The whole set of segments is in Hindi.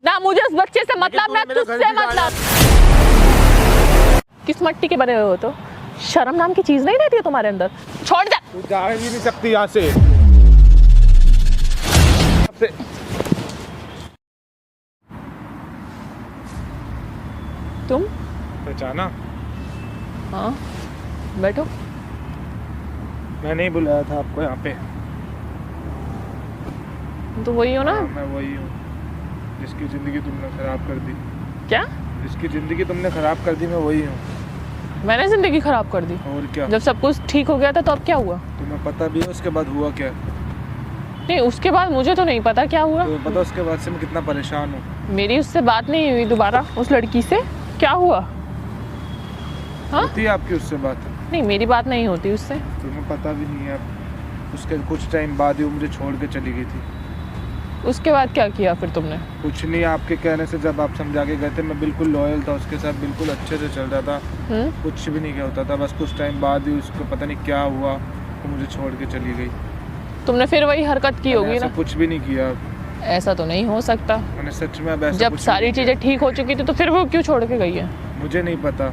ना मुझे उस बच्चे से मतलब, ना तुझसे मतलब। किस मट्टी के बने हुए हो? तो शर्म नाम की चीज नहीं रहती है तुम्हारे अंदर? छोड़ दे। तू जा ही नहीं सकती यहाँ से। तुम पहचाना? हाँ बैठो। मैं नहीं बुलाया था आपको यहाँ पे। तो वही हो ना? हाँ, मैं वही हूँ जिसकी जिंदगी तुमने खराब कर दी। क्या? जिसकी जिंदगी तुमने खराब कर दी, मैं वही हूँ। मैंने जिंदगी खराब कर दी? और क्या। जब सब कुछ ठीक हो गया था तो अब क्या हुआ? तुम्हें पता भी है उसके बाद हुआ क्या? नहीं, उसके बाद मुझे तो नहीं पता क्या हुआ। तुम्हें पता उसके बाद से मैं कितना परेशान हूँ। मेरी उससे बात नहीं हुई दोबारा, उस लड़की से। क्या हुआ? हाँ? होती है आपकी उससे बात? नहीं, मेरी बात नहीं होती उससे। तुम्हें पता भी नहीं है। उसके कुछ टाइम बाद ही वो मुझे छोड़ के चली गई थी। उसके बाद क्या किया फिर तुमने? कुछ नहीं, आपके कहने से जब आप समझा के गए थे मैं बिल्कुल लॉयल था उसके साथ, बिल्कुल अच्छे से चल रहा था। कुछ भी नहीं क्या होता था, बस कुछ टाइम बाद ही उसको पता नहीं क्या हुआ, वो मुझे छोड़ के चली गई। तुमने फिर वही हरकत की होगी ना? कुछ भी नहीं किया। ऐसा तो नहीं हो सकता। मैंने सच में अब ऐसा जब सारी चीजें ठीक हो चुकी थी तो फिर वो क्यों छोड़ के गई है? मुझे नहीं पता,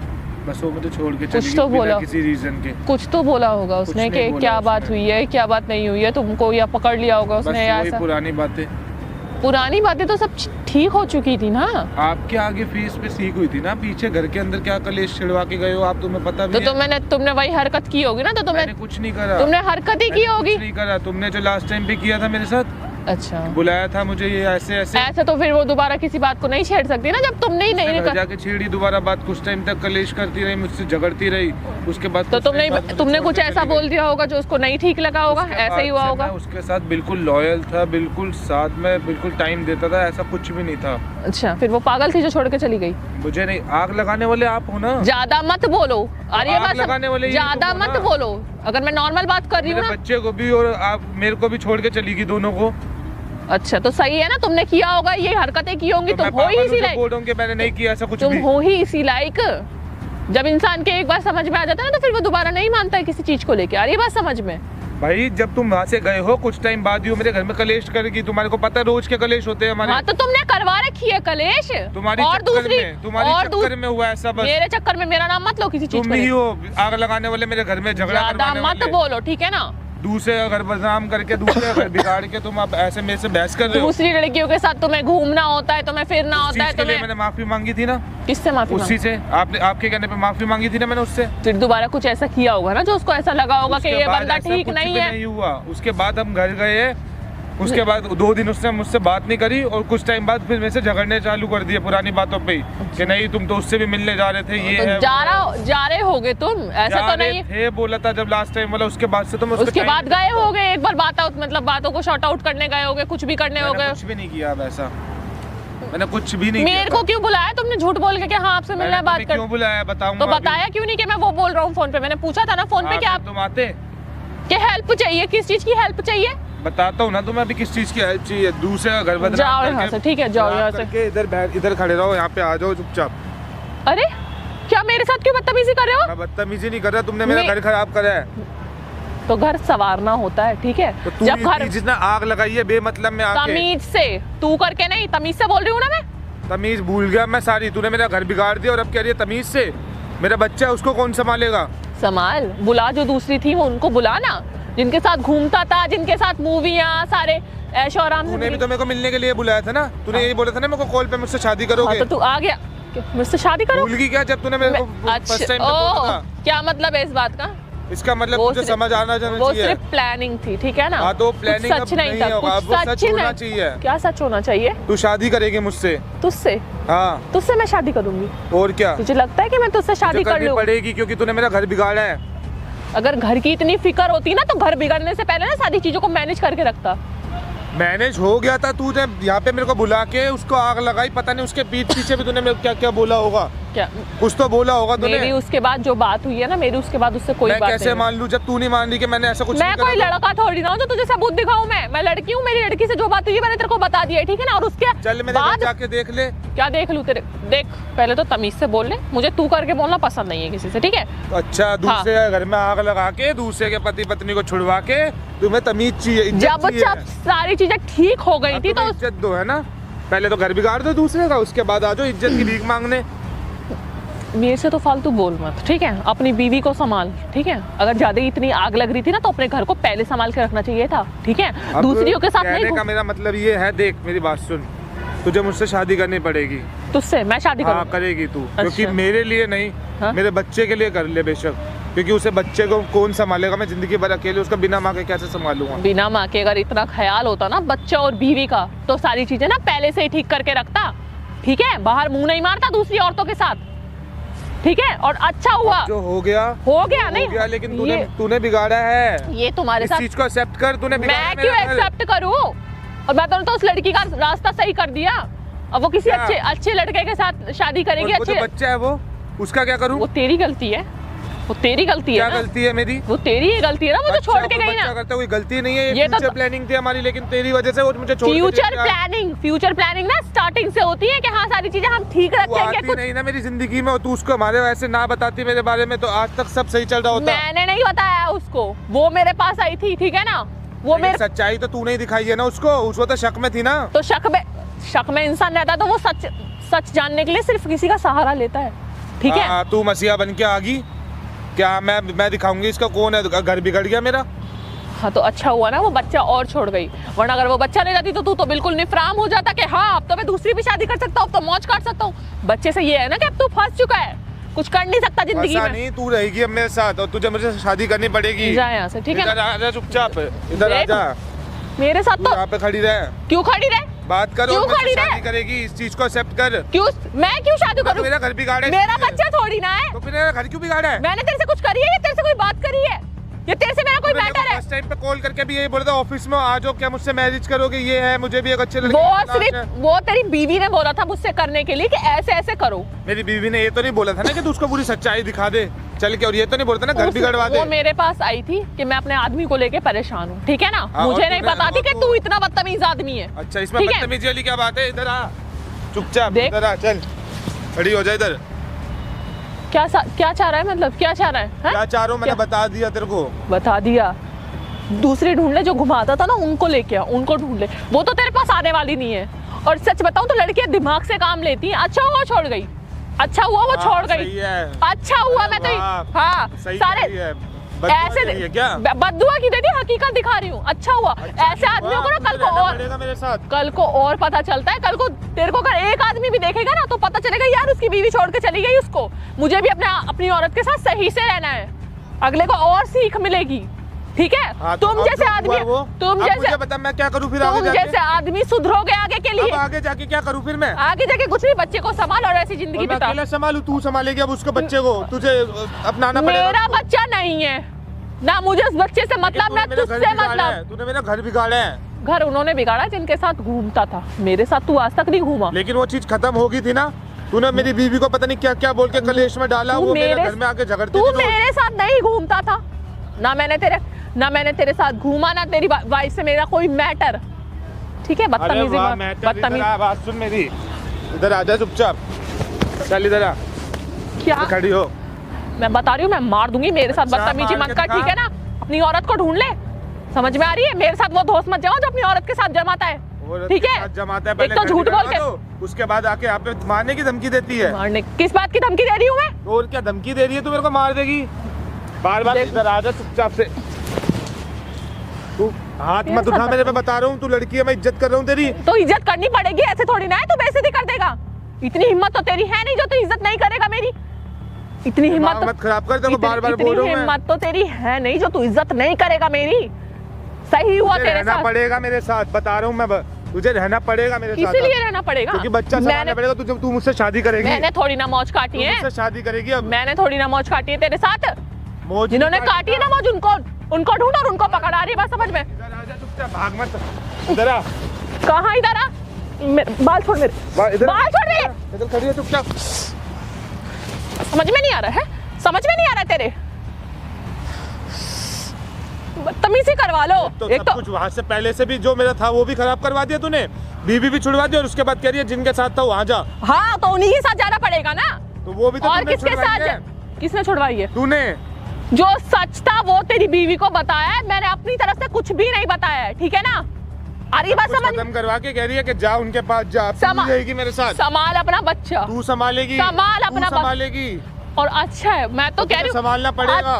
बस वो मुझे छोड़ के चली कुछ तो गई बोला, बिना किसी रीजन के। कुछ तो बोला होगा उसने कि क्या बात हुई है, क्या बात नहीं हुई है तुमको, या पकड़ लिया होगा उसने, या ऐसा। पुरानी बातें। पुरानी बातें तो सब ठीक हो चुकी थी ना। आपके आगे फेस पे सीख हुई थी ना, पीछे घर के अंदर क्या कलेश छिड़वा के गए हो आप, तुम्हें पता भी तो तुमने वही हरकत की होगी ना? तो मैंने कुछ नहीं करा। तुमने हरकत ही की होगी। कुछ नहीं करा, तुमने जो लास्ट टाइम भी किया था मेरे साथ। अच्छा, बुलाया था मुझे ये ऐसे तो फिर वो दोबारा किसी बात को नहीं छेड़ सकती ना, जब तुमने ही नहीं जाके छेड़ी दोबारा बात। कुछ टाइम तक कलेश करती रही, मुझसे झगड़ती रही, उसके बाद तो तुमने कुछ ऐसा बोल दिया होगा जो उसको नहीं ठीक लगा होगा, ऐसा ही हुआ होगा। उसके साथ बिल्कुल लॉयल था, बिल्कुल साथ में बिल्कुल टाइम देता था, ऐसा कुछ भी नहीं था। अच्छा, फिर वो पागल थी जो छोड़ के चली गई? मुझे नहीं, आग लगाने वाले आप हो ना। ज्यादा मत बोलो। अरे आग लगाने वाले ज्यादा मत बोलो। अगर मैं नॉर्मल बात कर रही हूँ ना, बच्चे को भी और आप मेरे को भी छोड़ के चली गई, दोनों को। अच्छा, तो सही है ना, तुमने किया होगा, ये हरकतें की होंगी, तुम हो ही इसी लायक। बोल रहा हूं कि मैंने नहीं किया ऐसा कुछ भी। तुम हो ही इसी लायक। जब इंसान के एक बार समझ में आ जाता है ना तो फिर वो दोबारा नहीं मानता है किसी चीज को लेके। आ रही है बात समझ में? भाई जब तुम वहाँ से गए हो कुछ टाइम बाद ही मेरे घर में कलेश करेगी, तुम्हारे को पता है रोज के कलेश होते हैं हमारे। हाँ, तो तुमने करवा रखी है कलेश। तुम्हारी और दूसरी तुम्हारी चक्कर में हुआ ऐसा। बस मेरे चक्कर में मेरा नाम मत लो किसी चीज तुम ही हो आग लगाने वाले, मेरे घर में झगड़ा करवाने वाले। मत बोलो, ठीक है ना? दूसरे का घर बदनाम करके, दूसरे का घर बिगाड़ के तुम अब ऐसे मेरे से बहस कर रहे हो। दूसरी लड़कियों के साथ तुम्हें घूमना होता है, तुम्हें फिरना होता है। तुम्हें मैंने माफी मांगी थी ना। किससे माफी? उसी से। आपने आपके कहने पे माफी मांगी थी ना मैंने उससे। फिर दोबारा कुछ ऐसा किया होगा ना जो उसको ऐसा लगा होगा कि ये बंदा ठीक नहीं है। नहीं हुआ। उसके बाद हम घर गए, उसके बाद 2 दिन उसने मुझसे बात नहीं करी और कुछ टाइम बाद फिर मेरे से झगड़ने चालू कर दिए पुरानी बातों पे कि नहीं तुम तो उससे भी मिलने जा रहे थे, ये तो है जा रहे होगे तुम, ऐसा तो नहीं थे। बोला था जब लास्ट टाइम वाला, उसके बाद से तुम उसके बाद गए होगे एक बार, मतलब बातों को शॉर्ट आउट करने गए होगे, कुछ भी करने होगे। कुछ भी नहीं किया वैसा, मैंने कुछ भी नहीं। मेरे को क्यों बुलाया तुमने झूठ बोल के? हाँ आपसे मिलना है, बात कर। क्यों बुलाया बताऊंगा। तो बताया क्यों नहीं कि मैं वो बोल रहा हूँ फोन पे? मैंने पूछा था ना फोन पे कि आप तुम आते कि हेल्प चाहिए, किस चीज की हेल्प चाहिए बताता हूँ ना तुम्हें अभी किस चीज की हेल्प चाहिए। दूसरे का घर बदनाम जाओ यहाँ से, ठीक है जाओ यहाँ से। इधर खड़े रहो, यहाँ पे आ जाओ चुपचाप। अरे क्या मेरे साथ क्यों बदतमीजी कर रहे हो? मैं बदतमीजी नहीं कर रहा, तुमने मेरा घर खराब करा है। तो घर संवारना होता है, ठीक है? तो जब घर जितना आग लगाई है बेमतलब में आके। तमीज से, तू करके नहीं, तमीज से बोल रही हूँ ना मैं। तमीज भूल गया मैं सारी, तूने मेरा घर बिगाड़ दिया और अब कह रही है तमीज से। मेरा बच्चा है, उसको कौन संभालेगा? संभाल। बुला जो दूसरी थी वो उनको बुला ना, जिनके साथ घूमता था, जिनके साथ मूवियाँ सारे ऐशो आराम। तूने भी तो मेरे को मिलने के लिए बुलाया था ना, तूने यही बोला था ना मेरे को कॉल पे मुझसे शादी करोगे। तो तू आ गया मुझसे शादी करो? भूल गई क्या जब तूने मेरे को फर्स्ट टाइम बोला था? क्या मतलब है इस बात का? इसका मतलब मुझे समझ आना चाहिए। वो सिर्फ प्लानिंग थी, ठीक है ना? हाँ तो प्लानिंग सच नहीं था, कुछ सच होना चाहिए। क्या सच होना चाहिए? तू शादी करेगी मुझसे? तुझसे? हाँ, तुझसे मैं शादी करूंगी। और क्या? तुझे लगता है कि मैं तुझसे शादी कर लूं? पड़ेगी क्योंकि तूने मेरा घर बिगाड़ा है। अगर घर की इतनी फिक्र होती ना तो घर बिगड़ने से पहले ना सारी चीजों को मैनेज करके रखता। मैनेज हो गया था, तू जब यहाँ पे मेरे को बुला के उसको आग लगाई, पता नहीं उसके पीठ पीछे भी तूने मेरे को क्या क्या बोला होगा। क्या कुछ तो बोला होगा तूने। मेरी उसके बाद जो बात हुई है ना, मेरी उसके बाद उससे कोई बात नहीं। मैं कैसे मान लूं जब तू नहीं मान रही कि मैंने ऐसा कुछ मैं कोई लड़का थोड़ी ना हूं जो तुझे सबूत दिखाऊं। मैं लड़की हूं, मेरी लड़की से जो बात हुई है मैंने तेरे को बता दिया है, ठीक है ना? और उसके चल मेरे घर जाके देख ले। क्या देख लूं तेरे? देख, पहले तो तमीज से बोल ले, मुझे तू करके बोलना पसंद नहीं है किसी से, ठीक है? अच्छा, दूसरे घर में आग लगा के दूसरे के पति पत्नी को छुड़वा के तुम्हें तमीज चाहिए, जब सारी चीजें ठीक हो गई थी तो इज्जत दो, है ना? पहले तो घर बिगाड़ दो दूसरे का, उसके बाद आ जाओ इज्जत की भीख मांगने। मेरे से तो फालतू बोल मत, ठीक है? अपनी बीवी को संभाल, ठीक है? अगर ज्यादा इतनी आग लग रही थी ना तो अपने घर को पहले संभाल के रखना चाहिए था, ठीक है? दूसरियों के साथ नहीं। का मेरा मतलब ये है, देख मेरी बात सुन, तुझे मुझसे शादी करनी पड़ेगी। तुझसे मैं शादी करूँ? हाँ करेगी तू। अच्छा। क्योंकि मेरे लिए नहीं, हाँ? मेरे बच्चे के लिए कर ले बेशक, क्योंकि उसे बच्चे को कौन संभालेगा? मैं जिंदगी भर अकेले उसका बिना माँ के कैसे संभालूंगा? बिना माँ के अगर इतना ख्याल होता ना बच्चा और बीवी का तो सारी चीजें ना पहले से ही ठीक करके रखता, ठीक है? बाहर मुंह नहीं मारता दूसरी औरतों के साथ, ठीक है? और अच्छा हुआ जो हो गया नहीं हो गया, लेकिन तूने बिगाड़ा है। ये तुम्हारे साथ चीज को एक्सेप्ट कर, तूने बिगाड़ा। मैं क्यों एक्सेप्ट करूं? और मैं तो उस लड़की का रास्ता सही कर दिया, अब वो किसी अच्छे लड़के के साथ शादी करेगी। अच्छे बच्चा है वो, उसका क्या करूं? वो तेरी गलती है, वो तेरी गलती है। क्या गलती है मेरी? वो तेरी ही गलती है ना, वो तो छोड़ के गई ना। करता कोई गलती नहीं है, ये फ्यूचर प्लानिंग थी हमारी, लेकिन तेरी वजह से वो मुझे छोड़ के फ्यूचर प्लानिंग ना स्टार्टिंग से होती है कि हाँ सारी चीजें हम ठीक रखेंगे। कुछ नहीं ना मेरी जिंदगी में, तू उसको हमारे वैसे ना बताती मेरे बारे में तो आज तक सब सही चल रहा होता। मैंने नहीं बताया उसको, वो मेरे पास आई थी, ठीक है ना? वो मेरे सच्चाई तो तूने ही दिखाई है ना उसको तो शक में थी ना। तो शक में इंसान रहता तो वो सच जानने के लिए सिर्फ किसी का सहारा लेता है, ठीक है? तू मसीहा बन के आ गई क्या? मैं दिखाऊंगी इसका कौन है, घर बिगड़ गया मेरा। हाँ तो अच्छा हुआ ना वो बच्चा और छोड़ गई, वरना अगर वो बच्चा नहीं जाती तो तू तो बिल्कुल निफराम हो जाता कि हाँ अब तो मैं दूसरी भी शादी कर सकता हूँ, अब तो मौज काट सकता हूँ। बच्चे से ये है ना कि अब तू फंस चुका है, कुछ कर नहीं सकता जिंदगी में। नहीं तू रहेगी अब मेरे साथ और तुझे मुझे शादी करनी पड़ेगी। जा यहाँ से, ठीक है? इधर आजा चुपचाप, इधर आजा। मेरे साथ तो यहाँ पे खड़ी रहे। क्यों खड़ी रहे? बात करो, क्यों खड़ी रहे? शादी करेगी, इस चीज को एक्सेप्ट कर। क्यों मैं क्यों शादी करूं? मेरा घर बिगाड़ा है, मेरा बच्चा थोड़ी ना है। तो फिर मेरा घर क्यों बिगाड़ा है? मैंने तेरे से कुछ करी है या तेरे से कोई बात करी है? ये तेरे से मेरा कोई मैटर है? फर्स्ट टाइम पे कॉल करके भी यही बोला था ऑफिस में, आ जाओ क्या मुझसे मैरिज करोगे, ये है मुझे भी एक अच्छे लड़के वो सिर्फ वो तेरी बीवी ने बोला था मुझसे करने के लिए कि ऐसे ऐसे करो। मेरी बीवी ने ये तो नहीं बोला था ना कि तू उसको पूरी सच्चाई दिखा दे चल के, और ये तो नहीं बोलता ना घर बिगड़वा दे। वो मेरे पास आई थी कि मैं अपने आदमी को लेके परेशान हूँ, ठीक है ना? मुझे नहीं पता थी कि तू इतना बदतमीज आदमी है। अच्छा इसमें बदतमीजी वाली क्या बात है? इधर आ चुपचाप, इधर आ, चल खड़ी हो जा इधर। क्या चाह रहा है? मतलब क्या चाह रहा है? क्या चाह रहा हूँ? मैंने बता दिया तेरे को, बता दिया। दूसरे ढूंढ ले, जो घुमाता था ना उनको लेके आ, उनको ढूंढ ले, वो तो तेरे पास आने वाली नहीं है। और सच बताऊं तो लड़कियां दिमाग से काम लेती हैं। अच्छा हुआ छोड़ गई, अच्छा हुआ वो छोड़ गई, अच्छा हुआ। मैं तो हाँ सारे ऐसे क्या बद्दुआ की देती, हकीकत दिखा रही हूँ। अच्छा हुआ, ऐसे आदमियों को ना कल को और पता चलता है। कल को तेरे को अगर एक आदमी भी देखेगा ना तो पता चलेगा यार उसकी बीवी छोड़ के चली गई उसको, मुझे भी अपनी औरत के साथ सही से रहना है, अगले को और सीख मिलेगी, ठीक है? हाँ, तुम जैसे आदमी, तुम जैसे बता मैं क्या करूँ फिर? तुम जैसे आदमी सुधरोगे आगे के लिए। आगे जाके क्या करूँ फिर मैं? आगे जाके कुछ नहीं, बच्चे को संभाल और ऐसी जिंदगी बिता। अकेला संभालू? तू संभालेगी अब उसको, बच्चे को तुझे अपनाना पड़ेगा। मेरा बच्चा नहीं है ना, मुझे उस बच्चे से मतलब ना तुझसे मतलब। तूने मेरा घर बिगाड़ा है। घर उन्होंने बिगाड़ा जिनके साथ घूमता था, मेरे साथ तू आज तक नहीं घूमा। लेकिन वो चीज खत्म हो गई थी ना, तूने मेरी बीवी को पता नहीं क्या क्या बोल के कलेश में डाला, वो मेरे घर में आके झगड़ती थी। तू मेरे साथ नहीं घूमता था ना, मैंने तेरे साथ घूमा ना तेरी वाइफ से मेरा कोई मैटर, ठीक है? बदतमीजी बात सुन मेरी, इधर आजा चुपचाप, चल इधर आ। क्या खड़ी हो? मैं बता रही हूँ, मैं मार दूंगी। मेरे साथ बदतमीजी मत कर, ठीक है ना? अपनी औरत को ढूंढ ले, समझ में आ रही है? मेरे साथ वो दोस्त मत जाओ जो अपनी औरत के साथ जमाता है, ठीक है? जमाता है, एक तो झूठ बोल के, उसके बाद आके यहाँ पे मारने की धमकी देती है। मारने किस बात की धमकी दे रही हूँ मैं? और क्या धमकी दे रही है? तू मेरे को मार देगी बार बार। इधर आजा चुपचाप से, तू हाथ मत उठा मेरे पे, बता रहा हूँ तू लड़की है, मैं इज्जत कर रहा हूँ तेरी। तो इज्जत करनी पड़ेगी, ऐसे थोड़ी ना है तू बेइज्जती कर देगा। इतनी हिम्मत तो तेरी है नहीं जो तू इज्जत नहीं करेगा मेरी। इतनी हिम्मत मत खराब कर, तेरे को बार-बार बोल रहा हूं मैं। हिम्मत तो तेरी है नहीं जो तू इज्जत नहीं करेगा मेरी। सही हुआ तेरे साथ। रहना पड़ेगा मेरे साथ, बता रहा हूं मैं, तुझे रहना पड़ेगा मेरे साथ। इसीलिए रहना पड़ेगा क्योंकि बच्चा संभालना पड़ेगा। तू मुझसे शादी करेगी? मैंने थोड़ी ना मौज काटी है। मुझसे शादी करेगी अब? मैंने थोड़ी ना मौज काटी है तेरे साथ। जिन्होंने काटी है ना मौज, उनको ढूंढ और उनको पकड़ा रही है, बस समझ में। इधर आ जा चुपचाप, भाग मत। इधर आ। कहां इधर आ? बाल छोड़ मेरे, बाल छोड़ मेरे। इधर खड़ी है चुपचाप। समझ में नहीं आ रहा है, समझ में नहीं आ रहा तेरे। बदतमीजी करवा लो। तो एक सब कुछ वहाँ से पहले से भी जो मेरा था वो भी खराब करवा दिया तूने, बीवी भी छुड़वा दी, और उसके बाद कह रही है जिनके साथ था वहाँ जा। हाँ तो उन्हीं के साथ जाना पड़ेगा ना। तो वो भी तो और किसके साथ? किसने छुड़वाई है? तूने। जो सच था वो तेरी बीवी को बताया है, मैंने अपनी तरफ से कुछ भी नहीं बताया है, ठीक है ना? अरे ये बात कुछ समझ, खत्म करवा के कह रही है कि जा उनके पास जा, अब तू जाएगी मेरे साथ, संभाल अपना बच्चा, तू संभालेगी, संभाल अपना संभालेगी। और अच्छा है, मैं तो कह रही हूँ संभालना पड़ेगा।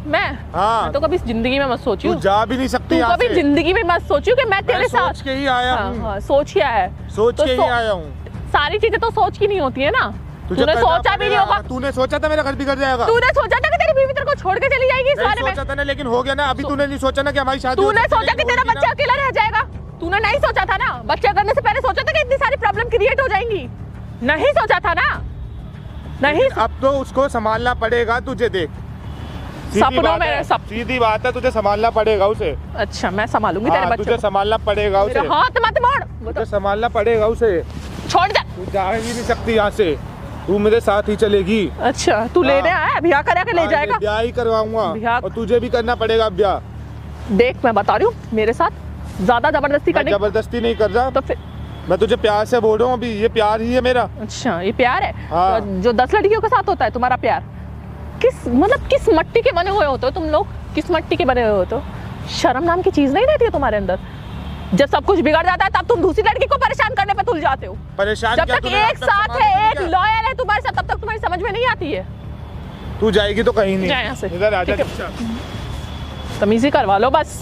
मैं तो कभी जिंदगी में मत सोची, तू जा भी नहीं सकती, तू कभी जिंदगी में मत सोची कि मैं तेरे साथ सोच के ही आया हूँ, सोच के आया, सोच के ही आया हूँ। सारी चीजें तो सोच की नहीं होती है ना, तूने सोचा भी नहीं होगा, तूने सोचा था मेरा घर बिगड़ जाएगा, तूने सोचा था कि तेरी बीवी तेरे को छोड़ के चली जाएगी इस बारे में, सोचा था ना, लेकिन हो गया ना। अभी तूने नहीं सोचा ना कि हमारी शादी, तूने सोचा कि तेरा बच्चा अकेला रह जाएगा, तूने नहीं सोचा था ना, बच्चा करने से पहले सोचा था कि इतनी सारी प्रॉब्लम क्रिएट हो जाएंगी, नहीं सोचा था ना, नहीं। अब तो उसको संभालना पड़ेगा तुझे, देख सपनों में सीधी बात है, तुझे संभालना पड़ेगा उसे। अच्छा मैं संभालूंगी तेरे बच्चे तुझे संभालना पड़ेगा उसे, हाथ मत मोड़, तुझे संभालना पड़ेगा उसे, छोड़ जा, तू जा ही नहीं सकती यहाँ से, तू मेरे साथ ही चलेगी। अच्छा तू लेने आया, ब्याह करा के ले जाएगा, ब्याह ही करवाऊंगा और तुझे भी करना पड़ेगा ब्याह। देख मैं बता रही हूँ, मेरे साथ ज्यादा जबरदस्ती करने, जबरदस्ती नहीं कर रहा तो फिर मैं तुझे प्यार से बोल रहा हूँ, अभी ये प्यार ही है मेरा। अच्छा ये प्यार है? हाँ। जो 10 लड़कियों के साथ होता है तुम्हारा प्यार, किस मतलब किस मट्टी के बने हुए होते हो तुम लोग, किस मट्टी के बने हुए होते हो? शर्म नाम की चीज नहीं रहती है तुम्हारे अंदर? जब सब कुछ बिगड़ जाता है तब तुम दूसरी लड़की को परेशान करने पे तुल जाते हो। परेशान जब तक एक साथ है, एक लॉयल है तुम्हारे साथ, तब तक तुम्हारी समझ में नहीं आती है। तू जाएगी तो कहीं नहीं, जा यहाँ से, इधर आजा, तमीज़ी करवा लो बस।